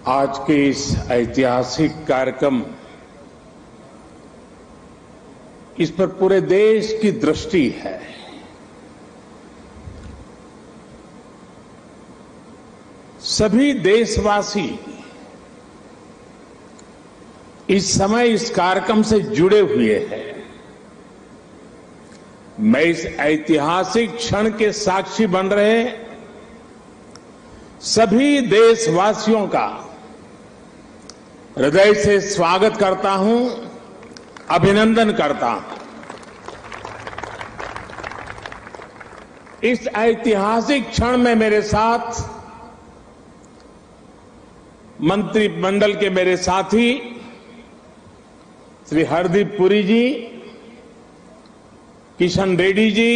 आज के इस ऐतिहासिक कार्यक्रम इस पर पूरे देश की दृष्टि है। सभी देशवासी इस समय इस कार्यक्रम से जुड़े हुए हैं। मैं इस ऐतिहासिक क्षण के साक्षी बन रहे सभी देशवासियों का हृदय से स्वागत करता हूं, अभिनंदन करता हूं। इस ऐतिहासिक क्षण में मेरे साथ मंत्रिमंडल के मेरे साथी श्री हरदीप पुरी जी, किशन रेड्डी जी,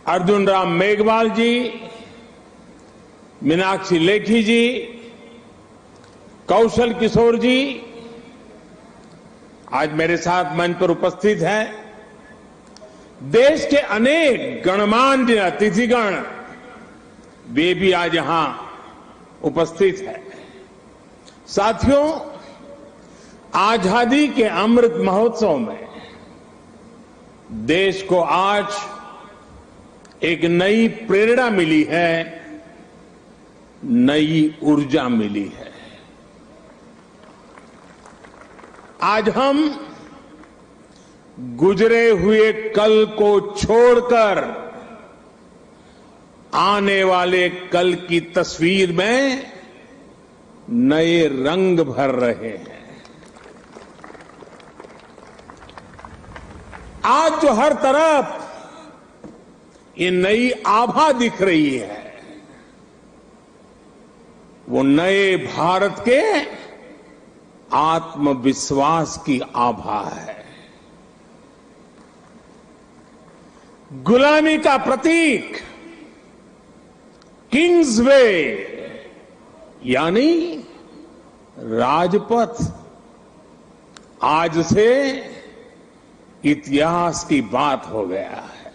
अर्जुन राम मेघवाल जी, मीनाक्षी लेखी जी, कौशल किशोर जी आज मेरे साथ मंच पर उपस्थित हैं। देश के अनेक गणमान्य अतिथिगण वे भी आज यहां उपस्थित हैं। साथियों, आजादी के अमृत महोत्सव में देश को आज एक नई प्रेरणा मिली है, नई ऊर्जा मिली है। आज हम गुजरे हुए कल को छोड़कर आने वाले कल की तस्वीर में नए रंग भर रहे हैं। आज जो हर तरफ ये नई आभा दिख रही है, वो नए भारत के आत्मविश्वास की आभा है। गुलामी का प्रतीक किंग्सवे यानी राजपथ आज से इतिहास की बात हो गया है,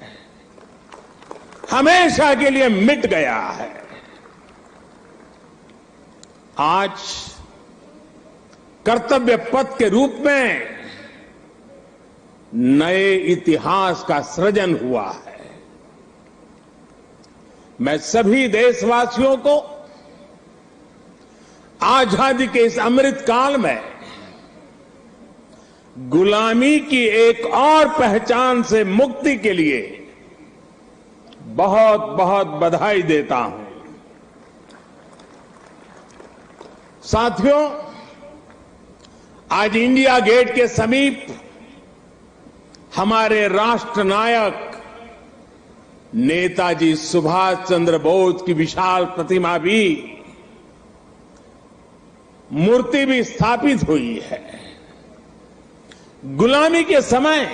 हमेशा के लिए मिट गया है। आज कर्तव्य पथ के रूप में नए इतिहास का सृजन हुआ है। मैं सभी देशवासियों को आजादी के इस अमृत काल में गुलामी की एक और पहचान से मुक्ति के लिए बहुत बहुत बधाई देता हूं। साथियों, आज इंडिया गेट के समीप हमारे राष्ट्र नायक नेताजी सुभाष चंद्र बोस की विशाल प्रतिमा भी, मूर्ति भी स्थापित हुई है। गुलामी के समय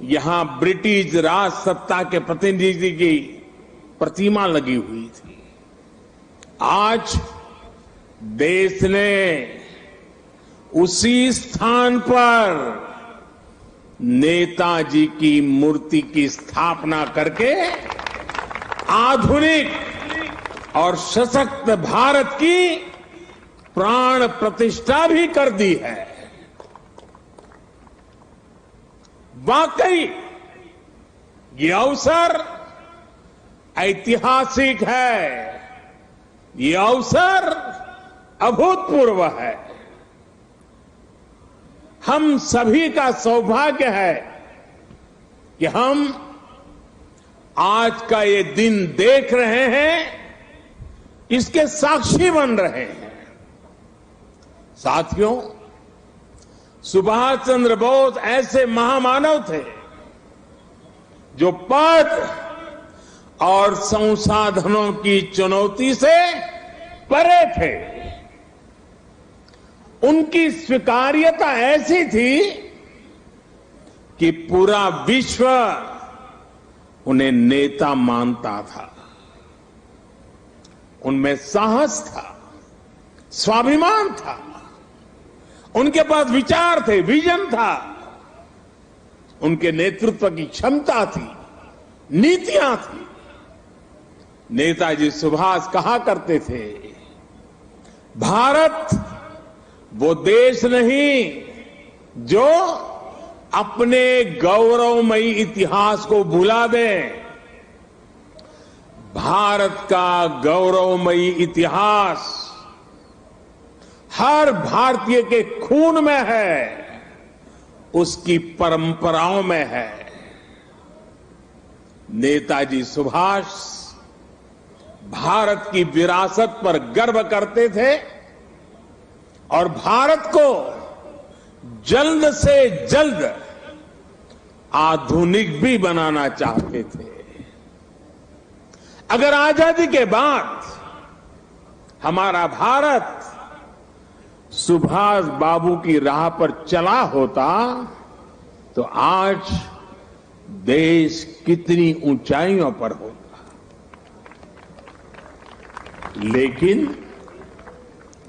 यहां ब्रिटिश राज सत्ता के प्रतिनिधि की प्रतिमा लगी हुई थी। आज देश ने उसी स्थान पर नेताजी की मूर्ति की स्थापना करके आधुनिक और सशक्त भारत की प्राण प्रतिष्ठा भी कर दी है। वाकई ये अवसर ऐतिहासिक है, ये अवसर अभूतपूर्व है। हम सभी का सौभाग्य है कि हम आज का ये दिन देख रहे हैं, इसके साक्षी बन रहे हैं। साथियों, सुभाष चंद्र बोस ऐसे महामानव थे जो पद और संसाधनों की चुनौती से परे थे। उनकी स्वीकार्यता ऐसी थी कि पूरा विश्व उन्हें नेता मानता था। उनमें साहस था, स्वाभिमान था, उनके पास विचार थे, विजन था, उनके नेतृत्व की क्षमता थी, नीतियां थी। नेताजी सुभाष कहा करते थे, भारत वो देश नहीं जो अपने गौरवमयी इतिहास को भुला दे। भारत का गौरवमयी इतिहास हर भारतीय के खून में है, उसकी परंपराओं में है। नेताजी सुभाष भारत की विरासत पर गर्व करते थे और भारत को जल्द से जल्द आधुनिक भी बनाना चाहते थे। अगर आजादी के बाद हमारा भारत सुभाष बाबू की राह पर चला होता तो आज देश कितनी ऊंचाइयों पर होता। लेकिन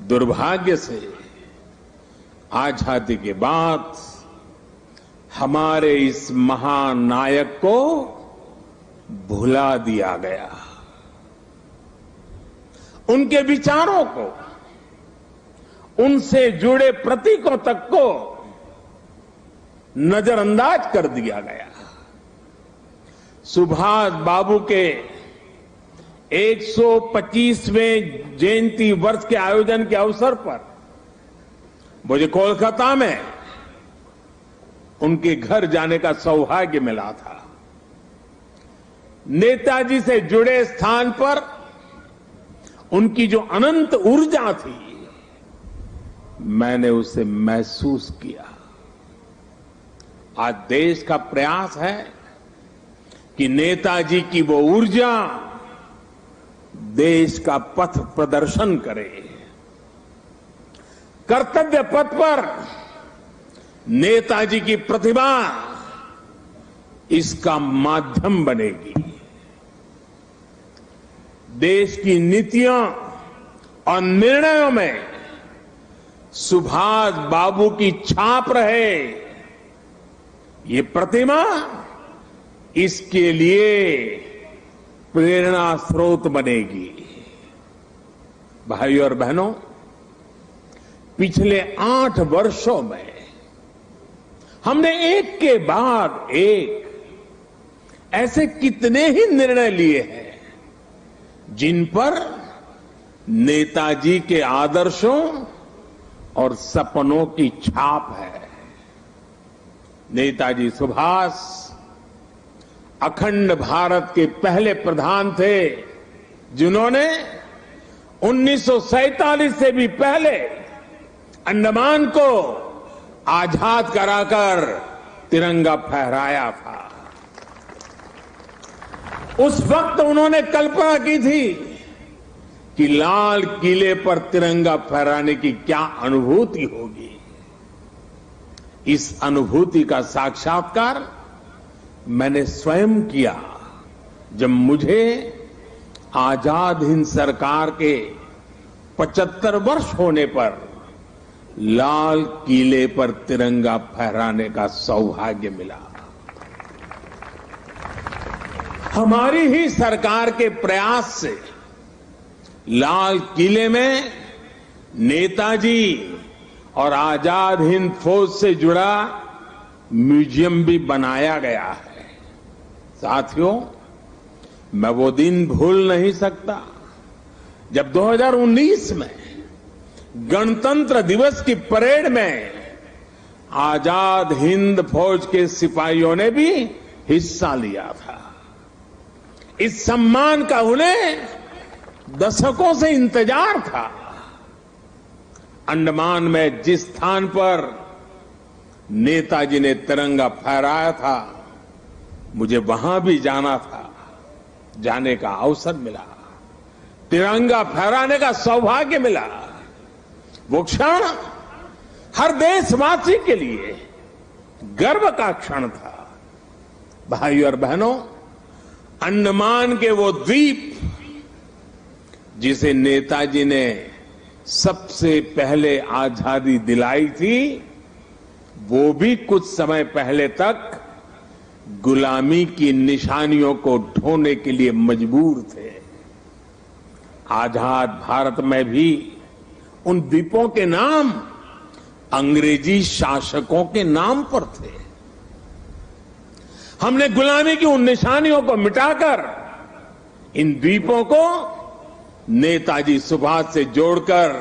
दुर्भाग्य से आजादी के बाद हमारे इस महानायक को भुला दिया गया, उनके विचारों को, उनसे जुड़े प्रतीकों तक को नजरअंदाज कर दिया गया। सुभाष बाबू के 125वें जयंती वर्ष के आयोजन के अवसर पर मुझे कोलकाता में उनके घर जाने का सौभाग्य मिला था। नेताजी से जुड़े स्थान पर उनकी जो अनंत ऊर्जा थी, मैंने उसे महसूस किया। आज देश का प्रयास है कि नेताजी की वो ऊर्जा देश का पथ प्रदर्शन करे। कर्तव्य पथ पर नेताजी की प्रतिभा इसका माध्यम बनेगी। देश की नीतियों और निर्णयों में सुभाष बाबू की छाप रहे, ये प्रतिमा इसके लिए प्रेरणा स्रोत बनेगी। भाइयों और बहनों, पिछले 8 वर्षों में हमने एक के बाद एक ऐसे कितने ही निर्णय लिए हैं जिन पर नेताजी के आदर्शों और सपनों की छाप है। नेताजी सुभाष अखंड भारत के पहले प्रधान थे जिन्होंने 1947 से भी पहले अंडमान को आजाद कराकर तिरंगा फहराया था। उस वक्त उन्होंने कल्पना की थी कि लाल किले पर तिरंगा फहराने की क्या अनुभूति होगी। इस अनुभूति का साक्षात्कार मैंने स्वयं किया जब मुझे आजाद हिंद सरकार के 75 वर्ष होने पर लाल किले पर तिरंगा फहराने का सौभाग्य मिला। हमारी ही सरकार के प्रयास से लाल किले में नेताजी और आजाद हिंद फौज से जुड़ा म्यूजियम भी बनाया गया है। साथियों, मैं वो दिन भूल नहीं सकता जब 2019 में गणतंत्र दिवस की परेड में आजाद हिंद फौज के सिपाहियों ने भी हिस्सा लिया था। इस सम्मान का उन्हें दशकों से इंतजार था। अंडमान में जिस स्थान पर नेताजी ने तिरंगा फहराया था, मुझे वहां भी जाना था, जाने का अवसर मिला, तिरंगा फहराने का सौभाग्य मिला। वो क्षण हर देशवासी के लिए गर्व का क्षण था। भाइयों और बहनों, अंडमान के वो द्वीप जिसे नेताजी ने सबसे पहले आजादी दिलाई थी, वो भी कुछ समय पहले तक गुलामी की निशानियों को ढोने के लिए मजबूर थे। आजाद भारत में भी उन द्वीपों के नाम अंग्रेजी शासकों के नाम पर थे। हमने गुलामी की उन निशानियों को मिटाकर इन द्वीपों को नेताजी सुभाष से जोड़कर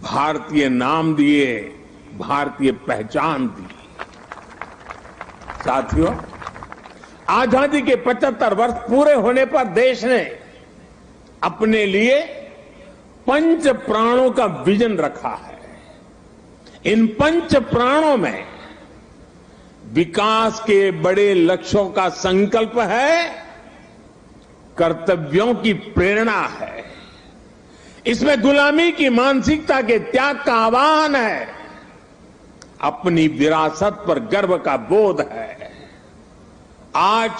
भारतीय नाम दिए, भारतीय पहचान दी। साथियों, आजादी के 75 वर्ष पूरे होने पर देश ने अपने लिए 5 प्राणों का विजन रखा है। इन 5 प्राणों में विकास के बड़े लक्ष्यों का संकल्प है, कर्तव्यों की प्रेरणा है, इसमें गुलामी की मानसिकता के त्याग का आह्वान है, अपनी विरासत पर गर्व का बोध है। आज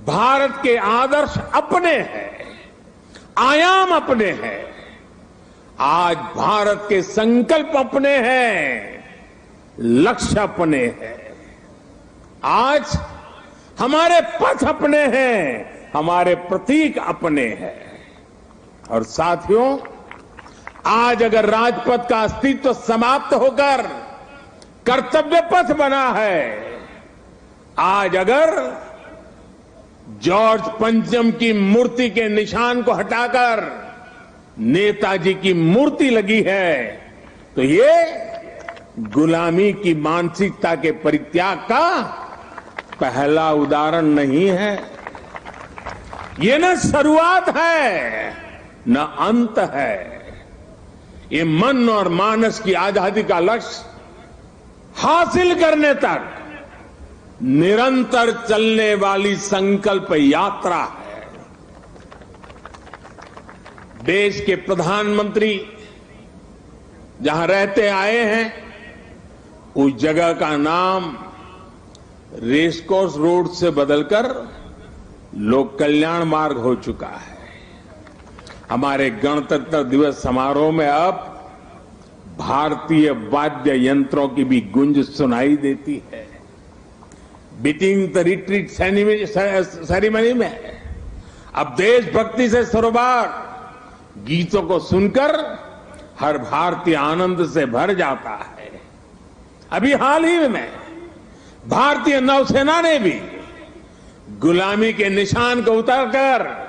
भारत के आदर्श अपने हैं, आयाम अपने हैं। आज भारत के संकल्प अपने हैं, लक्ष्य अपने हैं। आज हमारे पथ अपने हैं, हमारे प्रतीक अपने हैं। और साथियों, आज अगर राजपथ का अस्तित्व समाप्त होकर कर्तव्य पथ बना है, आज अगर जॉर्ज पंचम की मूर्ति के निशान को हटाकर नेताजी की मूर्ति लगी है, तो ये गुलामी की मानसिकता के परित्याग का पहला उदाहरण नहीं है। ये न शुरुआत है न अंत है। ये मन और मानस की आजादी का लक्ष्य हासिल करने तक निरंतर चलने वाली संकल्प यात्रा है। देश के प्रधानमंत्री जहां रहते आए हैं, उस जगह का नाम रेसकोर्स रोड से बदलकर लोक कल्याण मार्ग हो चुका है। हमारे गणतंत्र दिवस समारोह में अब भारतीय वाद्य यंत्रों की भी गूंज सुनाई देती है। बीटिंग द रिट्रीट सेरेमनी में अब देशभक्ति से सरोबार गीतों को सुनकर हर भारतीय आनंद से भर जाता है। अभी हाल ही में भारतीय नौसेना ने भी गुलामी के निशान को उतारकर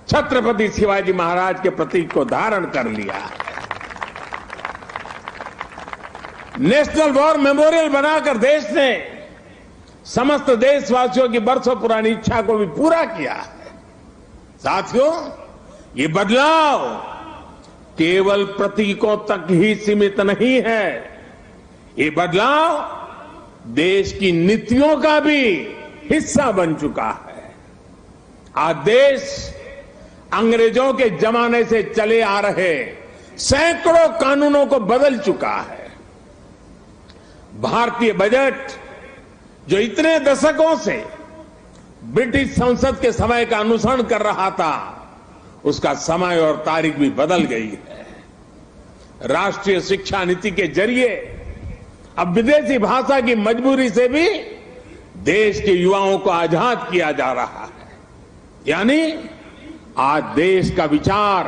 छत्रपति शिवाजी महाराज के प्रतीक को धारण कर लिया है। नेशनल वॉर मेमोरियल बनाकर देश ने समस्त देशवासियों की बरसों पुरानी इच्छा को भी पूरा किया है। साथियों, ये बदलाव केवल प्रतीकों तक ही सीमित नहीं है। ये बदलाव देश की नीतियों का भी हिस्सा बन चुका है। आज देश अंग्रेजों के जमाने से चले आ रहे सैकड़ों कानूनों को बदल चुका है। भारतीय बजट जो इतने दशकों से ब्रिटिश संसद के समय का अनुसरण कर रहा था, उसका समय और तारीख भी बदल गई है। राष्ट्रीय शिक्षा नीति के जरिए अब विदेशी भाषा की मजबूरी से भी देश के युवाओं को आजाद किया जा रहा है। यानी आज देश का विचार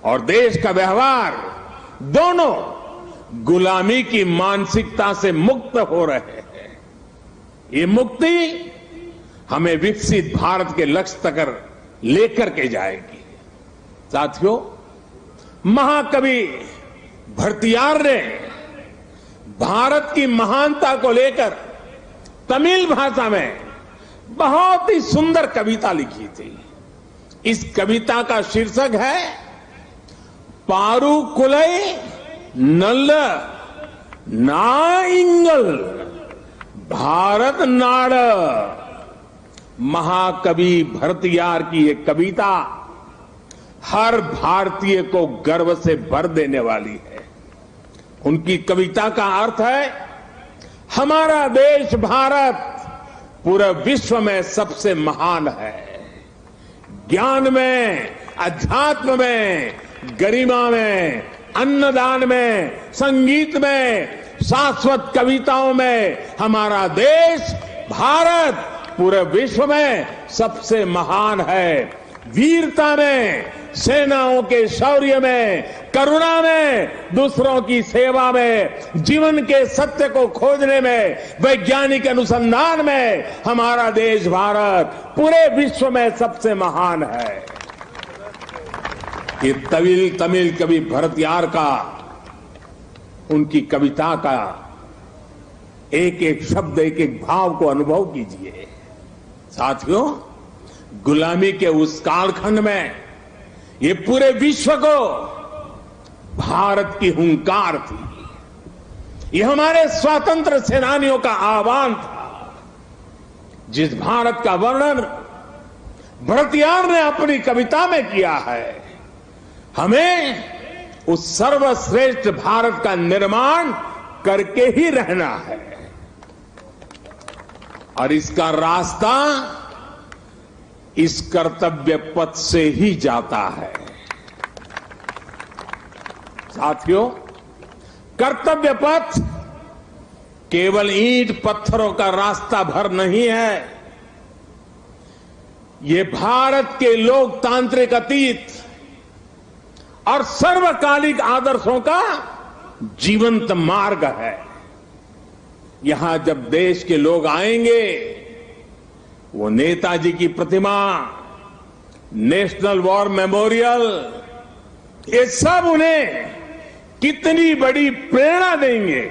और देश का व्यवहार दोनों गुलामी की मानसिकता से मुक्त हो रहे हैं। ये मुक्ति हमें विकसित भारत के लक्ष्य तक लेकर के जाएगी। साथियों, महाकवि भरतियार ने भारत की महानता को लेकर तमिल भाषा में बहुत ही सुंदर कविता लिखी थी। इस कविता का शीर्षक है पारुकुलई नल्ल नाइंगल भारत नाड़। महाकवि भरतियार की ये कविता हर भारतीय को गर्व से भर देने वाली है। उनकी कविता का अर्थ है, हमारा देश भारत पूरे विश्व में सबसे महान है। ज्ञान में, अध्यात्म में, गरिमा में, अन्नदान में, संगीत में, शाश्वत कविताओं में हमारा देश भारत पूरे विश्व में सबसे महान है। वीरता में, सेनाओं के शौर्य में, करुणा में, दूसरों की सेवा में, जीवन के सत्य को खोजने में, वैज्ञानिक अनुसंधान में हमारा देश भारत पूरे विश्व में सबसे महान है। ये तमिल कवि भरतियार का, उनकी कविता का एक एक शब्द, एक एक भाव को अनुभव कीजिए। साथियों, गुलामी के उस कालखंड में ये पूरे विश्व को भारत की हुंकार थी। ये हमारे स्वतंत्र सेनानियों का आह्वान था। जिस भारत का वर्णन भरतियार ने अपनी कविता में किया है, हमें उस सर्वश्रेष्ठ भारत का निर्माण करके ही रहना है। और इसका रास्ता इस कर्तव्य पथ से ही जाता है। साथियों, कर्तव्य पथ केवल ईंट पत्थरों का रास्ता भर नहीं है। ये भारत के लोकतांत्रिक अतीत और सर्वकालिक आदर्शों का जीवंत मार्ग है। यहां जब देश के लोग आएंगे, वो नेताजी की प्रतिमा, नेशनल वॉर मेमोरियल, ये सब उन्हें कितनी बड़ी प्रेरणा देंगे।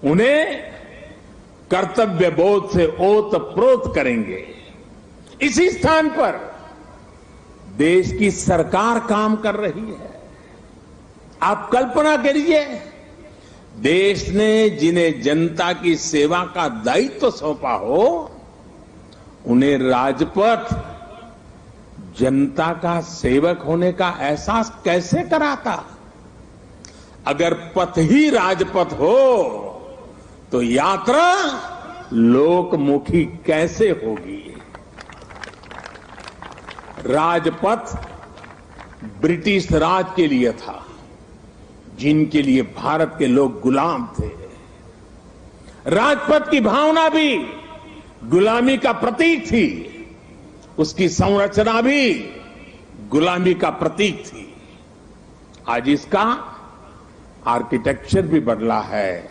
उन्हें कर्तव्य बोध से ओतप्रोत करेंगे। इसी स्थान पर देश की सरकार काम कर रही है। आप कल्पना करिए, देश ने जिन्हें जनता की सेवा का दायित्व सौंपा हो, उन्हें राजपथ जनता का सेवक होने का एहसास कैसे कराता। अगर पथ ही राजपथ हो तो यात्रा लोकमुखी कैसे होगी। राजपथ ब्रिटिश राज के लिए था, जिनके लिए भारत के लोग गुलाम थे। राजपथ की भावना भी गुलामी का प्रतीक थी, उसकी संरचना भी गुलामी का प्रतीक थी। आज इसका आर्किटेक्चर भी बदला है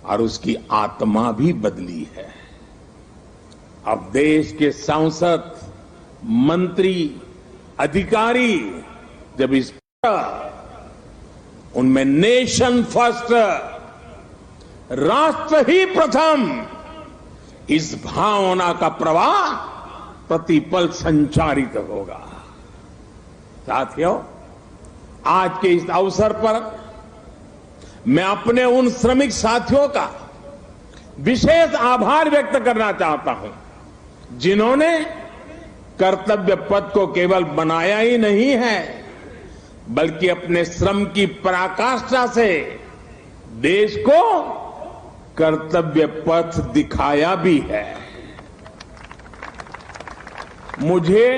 और उसकी आत्मा भी बदली है। अब देश के सांसद, मंत्री, अधिकारी जब इस उनमें नेशन फर्स्ट, राष्ट्र ही प्रथम, इस भावना का प्रवाह प्रतिपल संचारित होगा। साथियों, आज के इस अवसर पर मैं अपने उन श्रमिक साथियों का विशेष आभार व्यक्त करना चाहता हूं, जिन्होंने कर्तव्य पथ को केवल बनाया ही नहीं है, बल्कि अपने श्रम की पराकाष्ठा से देश को कर्तव्य पथ दिखाया भी है। मुझे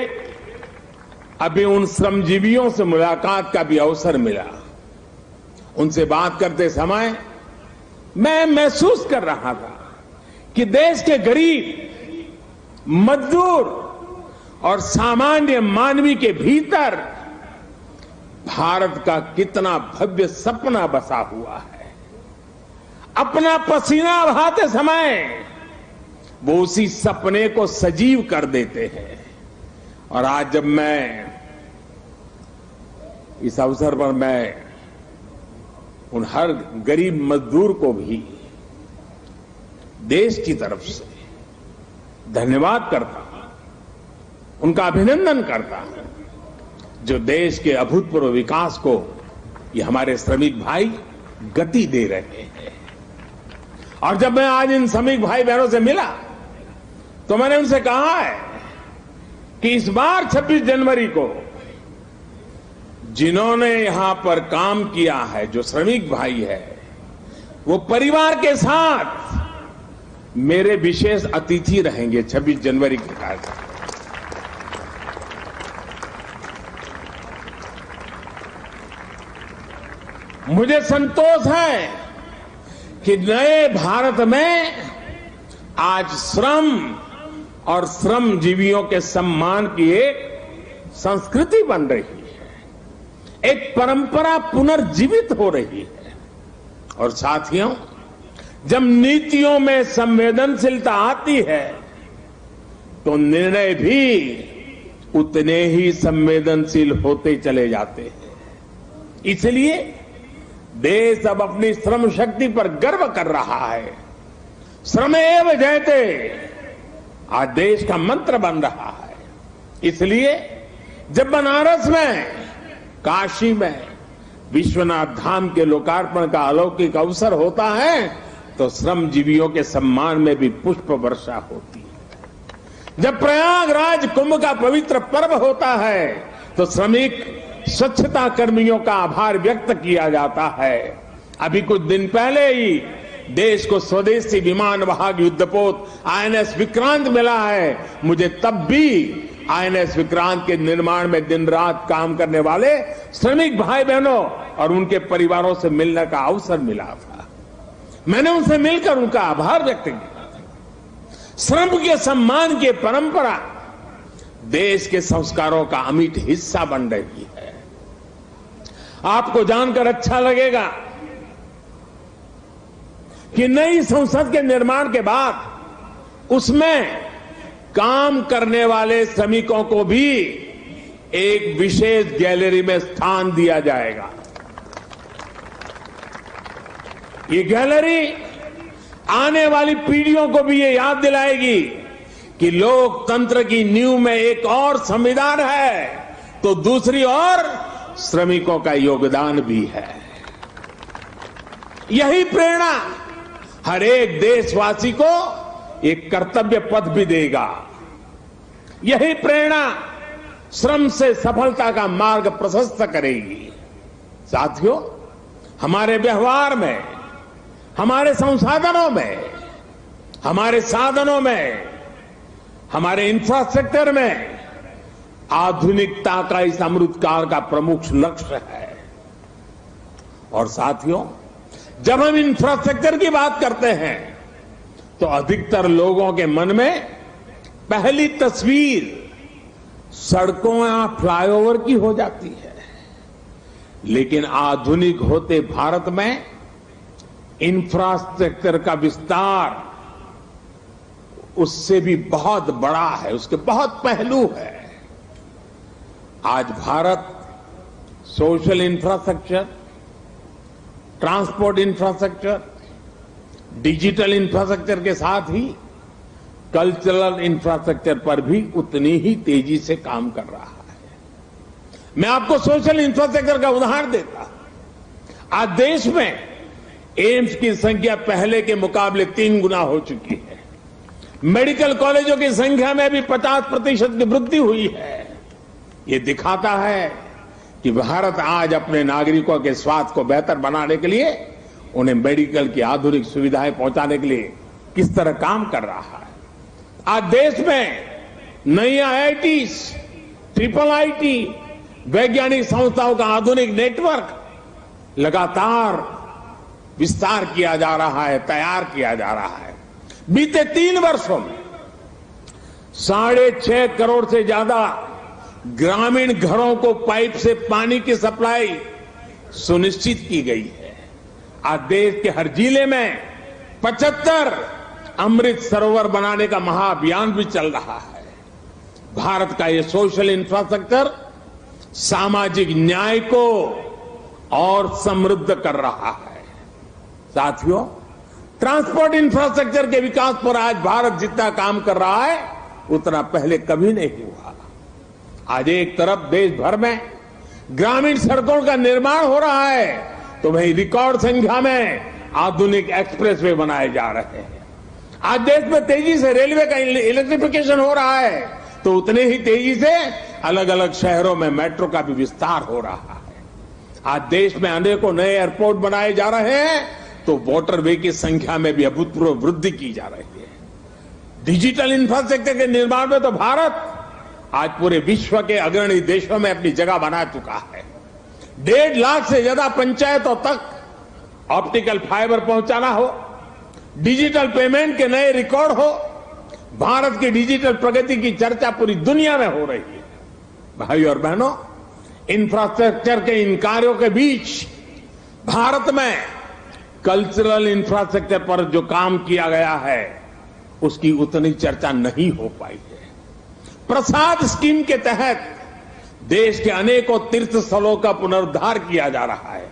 अभी उन श्रमजीवियों से मुलाकात का भी अवसर मिला। उनसे बात करते समय मैं महसूस कर रहा था कि देश के गरीब, मजदूर और सामान्य मानवी के भीतर भारत का कितना भव्य सपना बसा हुआ है। अपना पसीना बहाते समय वो उसी सपने को सजीव कर देते हैं। और आज जब मैं इस अवसर पर मैं उन हर गरीब मजदूर को भी देश की तरफ से धन्यवाद करता हूं, उनका अभिनंदन करता हूं, जो देश के अभूतपूर्व विकास को ये हमारे श्रमिक भाई गति दे रहे हैं। और जब मैं आज इन श्रमिक भाई बहनों से मिला तो मैंने उनसे कहा है कि इस बार 26 जनवरी को जिन्होंने यहां पर काम किया है, जो श्रमिक भाई है, वो परिवार के साथ मेरे विशेष अतिथि रहेंगे 26 जनवरी के कार्यक्रम। मुझे संतोष है कि नए भारत में आज श्रम और श्रमजीवियों के सम्मान की एक संस्कृति बन रही है, एक परंपरा पुनर्जीवित हो रही है। और साथियों, जब नीतियों में संवेदनशीलता आती है तो निर्णय भी उतने ही संवेदनशील होते चले जाते हैं। इसलिए देश अब अपनी श्रम शक्ति पर गर्व कर रहा है। श्रमेव जयते आज देश का मंत्र बन रहा है। इसलिए जब बनारस में, काशी में विश्वनाथ धाम के लोकार्पण का अलौकिक अवसर होता है तो श्रमजीवियों के सम्मान में भी पुष्प वर्षा होती है। जब प्रयागराज कुंभ का पवित्र पर्व होता है तो श्रमिक स्वच्छता कर्मियों का आभार व्यक्त किया जाता है। अभी कुछ दिन पहले ही देश को स्वदेशी विमान वाहक युद्धपोत आईएनएस विक्रांत मिला है। मुझे तब भी आईएनएस विक्रांत के निर्माण में दिन रात काम करने वाले श्रमिक भाई बहनों और उनके परिवारों से मिलने का अवसर मिला था। मैंने उनसे मिलकर उनका आभार व्यक्त किया था। श्रम के सम्मान की परंपरा देश के संस्कारों का अमिट हिस्सा बन रही है। आपको जानकर अच्छा लगेगा कि नई संसद के निर्माण के बाद उसमें काम करने वाले श्रमिकों को भी एक विशेष गैलरी में स्थान दिया जाएगा। ये गैलरी आने वाली पीढ़ियों को भी ये याद दिलाएगी कि लोकतंत्र की नींव में एक और संविधान है तो दूसरी ओर श्रमिकों का योगदान भी है। यही प्रेरणा हर एक देशवासी को एक कर्तव्य पथ भी देगा। यही प्रेरणा श्रम से सफलता का मार्ग प्रशस्त करेगी। साथियों, हमारे व्यवहार में, हमारे संसाधनों में, हमारे साधनों में, हमारे इंफ्रास्ट्रक्चर में आधुनिकता का इस अमृतकाल का प्रमुख लक्ष्य है। और साथियों, जब हम इंफ्रास्ट्रक्चर की बात करते हैं तो अधिकतर लोगों के मन में पहली तस्वीर सड़कों या फ्लाईओवर की हो जाती है। लेकिन आधुनिक होते भारत में इंफ्रास्ट्रक्चर का विस्तार उससे भी बहुत बड़ा है, उसके बहुत पहलू है। आज Bharat social infrastructure, transport infrastructure, digital infrastructure के साथ ही कल्चरल इंफ्रास्ट्रक्चर पर भी उतनी ही तेजी से काम कर रहा है। मैं आपको सोशल इंफ्रास्ट्रक्चर का उदाहरण देता हूं। आज देश में एम्स की संख्या पहले के मुकाबले 3 गुना हो चुकी है। मेडिकल कॉलेजों की संख्या में भी 50% की वृद्धि हुई है। ये दिखाता है कि भारत आज अपने नागरिकों के स्वास्थ्य को बेहतर बनाने के लिए, उन्हें मेडिकल की आधुनिक सुविधाएं पहुंचाने के लिए किस तरह काम कर रहा है। आज देश में नई आईआईटी, ट्रिपल आईटी, वैज्ञानिक संस्थाओं का आधुनिक नेटवर्क लगातार विस्तार किया जा रहा है, तैयार किया जा रहा है। बीते 3 वर्षों में 6.5 करोड़ से ज्यादा ग्रामीण घरों को पाइप से पानी की सप्लाई सुनिश्चित की गई है। आज देश के हर जिले में 75 अमृत सरोवर बनाने का महाअभियान भी चल रहा है। भारत का ये सोशल इंफ्रास्ट्रक्चर सामाजिक न्याय को और समृद्ध कर रहा है। साथियों, ट्रांसपोर्ट इंफ्रास्ट्रक्चर के विकास पर आज भारत जितना काम कर रहा है उतना पहले कभी नहीं हुआ। आज एक तरफ देश भर में ग्रामीण सड़कों का निर्माण हो रहा है तो वहीं रिकॉर्ड संख्या में आधुनिक एक्सप्रेसवे बनाए जा रहे हैं। आज देश में तेजी से रेलवे का इलेक्ट्रिफिकेशन हो रहा है तो उतने ही तेजी से अलग अलग शहरों में मेट्रो का भी विस्तार हो रहा है। आज देश में अनेकों नए एयरपोर्ट बनाए जा रहे हैं तो वाटरवे की संख्या में भी अभूतपूर्व वृद्धि की जा रही है। डिजिटल इंफ्रास्ट्रक्चर के निर्माण में तो भारत आज पूरे विश्व के अग्रणी देशों में अपनी जगह बना चुका है। 1.5 लाख से ज्यादा पंचायतों तक ऑप्टिकल फाइबर पहुंचाना हो, डिजिटल पेमेंट के नए रिकॉर्ड हो, भारत की डिजिटल प्रगति की चर्चा पूरी दुनिया में हो रही है। भाई और बहनों, इंफ्रास्ट्रक्चर के इन कार्यों के बीच भारत में कल्चरल इंफ्रास्ट्रक्चर पर जो काम किया गया है उसकी उतनी चर्चा नहीं हो पाई है। प्रसाद स्कीम के तहत देश के अनेकों तीर्थ स्थलों का पुनरुद्धार किया जा रहा है।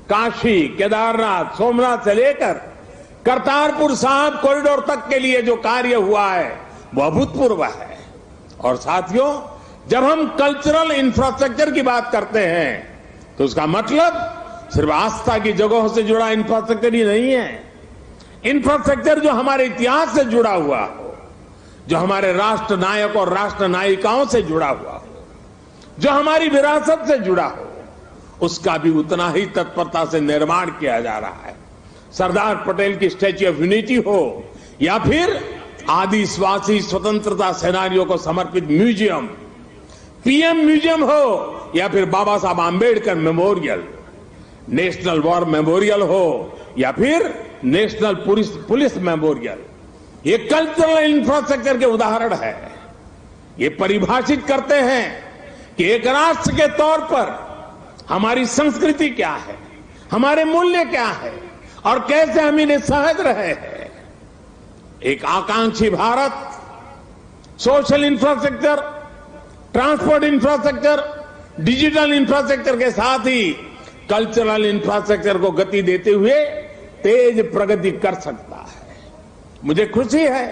काशी, केदारनाथ, सोमनाथ से लेकर करतारपुर साहिब कॉरिडोर तक के लिए जो कार्य हुआ है वह अभूतपूर्व है। और साथियों, जब हम कल्चरल इंफ्रास्ट्रक्चर की बात करते हैं तो उसका मतलब सिर्फ आस्था की जगहों से जुड़ा इंफ्रास्ट्रक्चर ही नहीं है। इंफ्रास्ट्रक्चर जो हमारे इतिहास से जुड़ा हुआ हो, जो हमारे राष्ट्र नायक और राष्ट्र नायिकाओं से जुड़ा हुआ हो, जो हमारी विरासत से जुड़ा हो, उसका भी उतना ही तत्परता से निर्माण किया जा रहा है। सरदार पटेल की स्टैच्यू ऑफ यूनिटी हो या फिर आदिवासी स्वतंत्रता सेनानियों को समर्पित म्यूजियम, पीएम म्यूजियम हो या फिर बाबा Saheb Ambedkar memorial, national war memorial हो या फिर नेशनल पुलिस मेमोरियल, ये कल्चरल इंफ्रास्ट्रक्चर के उदाहरण है। ये परिभाषित करते हैं कि एक राष्ट्र के तौर पर हमारी संस्कृति क्या है, हमारे मूल्य क्या है और कैसे हम इन्हें सहज रहे हैं। एक आकांक्षी Bharat social infrastructure, transport infrastructure, digital infrastructure के साथ ही कल्चरल इंफ्रास्ट्रक्चर को गति देते हुए तेज प्रगति कर सकता है। मुझे खुशी है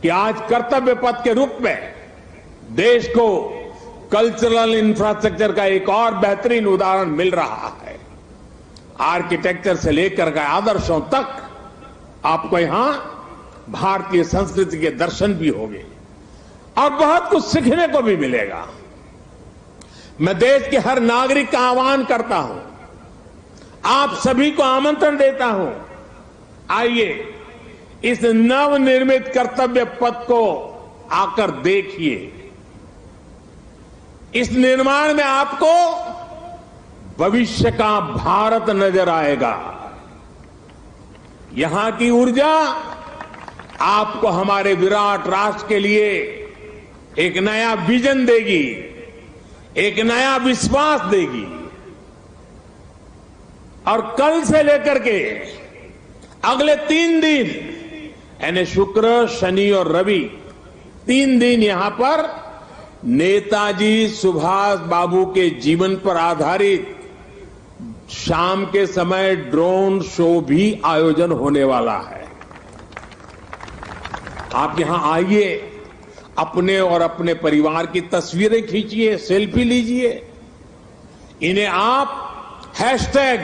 कि आज कर्तव्य पथ के रूप में देश को कल्चरल इंफ्रास्ट्रक्चर का एक और बेहतरीन उदाहरण मिल रहा है। आर्किटेक्चर से लेकर के आदर्शों तक आपको यहां भारतीय संस्कृति के दर्शन भी होंगे और बहुत कुछ सीखने को भी मिलेगा। मैं देश के हर नागरिक का आह्वान करता हूं, आप सभी को आमंत्रण देता हूं, आइए इस नवनिर्मित कर्तव्य पथ को आकर देखिए। इस निर्माण में आपको भविष्य का भारत नजर आएगा। यहां की ऊर्जा आपको हमारे विराट राष्ट्र के लिए एक नया विजन देगी, एक नया विश्वास देगी। और कल से लेकर के अगले 3 दिन यानी शुक्र, शनि और रवि 3 दिन यहां पर नेताजी सुभाष बाबू के जीवन पर आधारित शाम के समय ड्रोन शो भी आयोजन होने वाला है। आप यहां आइए, अपने और अपने परिवार की तस्वीरें खींचिए, सेल्फी लीजिए। इन्हें आप हैशटैग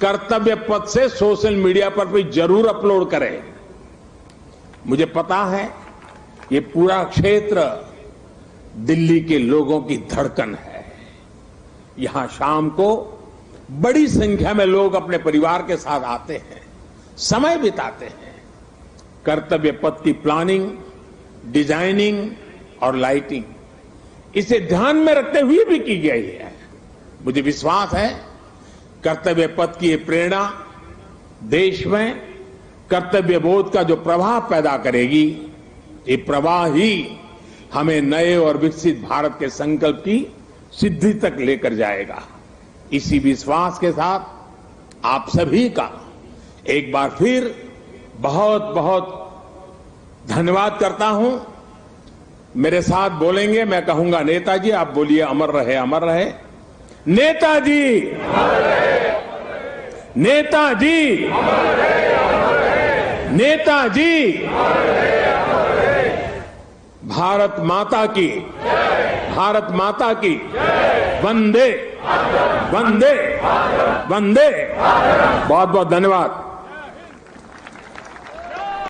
कर्तव्य पथ से सोशल मीडिया पर भी जरूर अपलोड करें। मुझे पता है ये पूरा क्षेत्र दिल्ली के लोगों की धड़कन है। यहां शाम को बड़ी संख्या में लोग अपने परिवार के साथ आते हैं, समय बिताते हैं। कर्तव्य पथ की प्लानिंग, डिजाइनिंग और लाइटिंग इसे ध्यान में रखते हुए भी की गई है। मुझे विश्वास है कर्तव्य पथ की ये प्रेरणा देश में कर्तव्य बोध का जो प्रवाह पैदा करेगी, ये प्रवाह ही हमें नए और विकसित भारत के संकल्प की सिद्धि तक लेकर जाएगा। इसी विश्वास के साथ आप सभी का एक बार फिर बहुत बहुत धन्यवाद करता हूं। मेरे साथ बोलेंगे, मैं कहूंगा नेताजी, आप बोलिए अमर रहे, अमर रहे। नेताजी, नेताजी, नेताजी, भारत माता की, भारत माता की, वंदे वंदे वंदे। बहुत बहुत धन्यवाद।